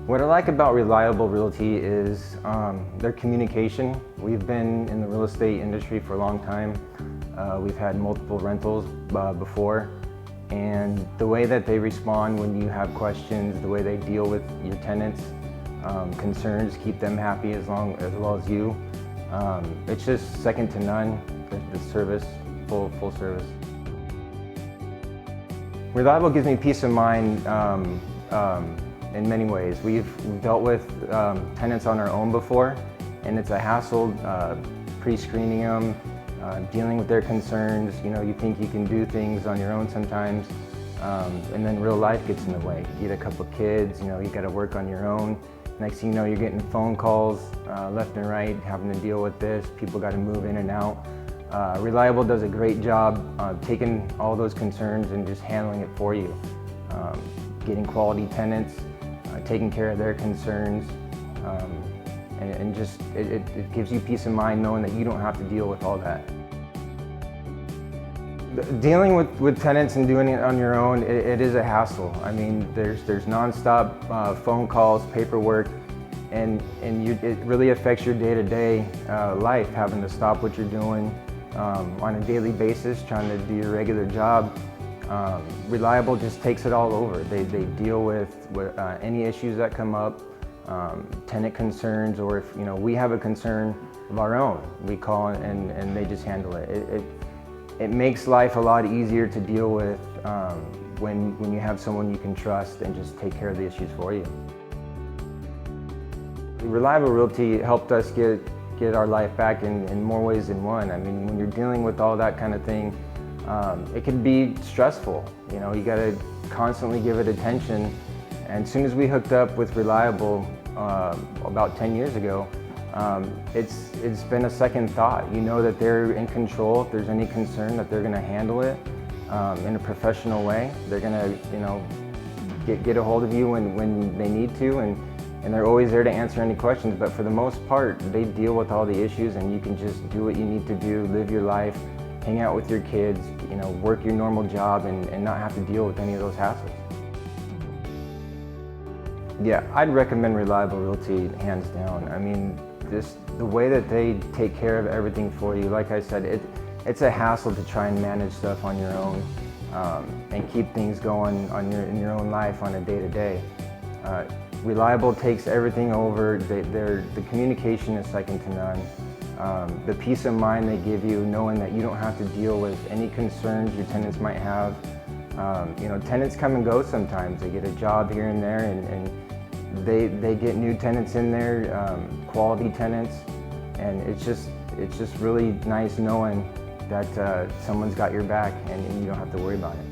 What I like about Reliable Realty is their communication. We've been in the real estate industry for a long time. We've had multiple rentals before, and the way that they respond when you have questions, the way they deal with your tenants' concerns, keep them happy as well as you. It's just second to none. The service, full service. Reliable gives me peace of mind in many ways. We've dealt with tenants on our own before, and it's a hassle pre-screening them, dealing with their concerns. You know, you think you can do things on your own sometimes, and then real life gets in the way. You get a couple kids, you know, you got to work on your own. Next thing you know, you're getting phone calls left and right, having to deal with this. People got to move in and out. Reliable does a great job taking all those concerns and just handling it for you. Getting quality tenants, taking care of their concerns, and just it gives you peace of mind knowing that you don't have to deal with all that. Dealing with tenants and doing it on your own, it is a hassle. I mean, there's nonstop phone calls, paperwork, and it really affects your day-to-day life, having to stop what you're doing on a daily basis, trying to do your regular job. Reliable just takes it all over. They deal with any issues that come up, tenant concerns, or if we have a concern of our own, we call and they just handle it. It makes life a lot easier to deal with when you have someone you can trust and just take care of the issues for you. Reliable Realty helped us get our life back in more ways than one. I mean, when you're dealing with all that kind of thing, it can be stressful. You know, you got to constantly give it attention. And as soon as we hooked up with Reliable about 10 years ago, it's been a second thought. You know that they're in control. If there's any concern, that they're going to handle it in a professional way. They're going to get a hold of you when they need to, and they're always there to answer any questions. But for the most part, they deal with all the issues, and you can just do what you need to do, live your life, hang out with your kids, work your normal job, and not have to deal with any of those hassles. Yeah, I'd recommend Reliable Realty hands down. I mean, the way that they take care of everything for you, like I said, it's a hassle to try and manage stuff on your own and keep things going in your own life on a day-to-day. Reliable takes everything over. The communication is second to none. The peace of mind they give you, knowing that you don't have to deal with any concerns your tenants might have. Tenants come and go sometimes. They get a job here and there, and they get new tenants in there, quality tenants, and it's just really nice knowing that someone's got your back and you don't have to worry about it.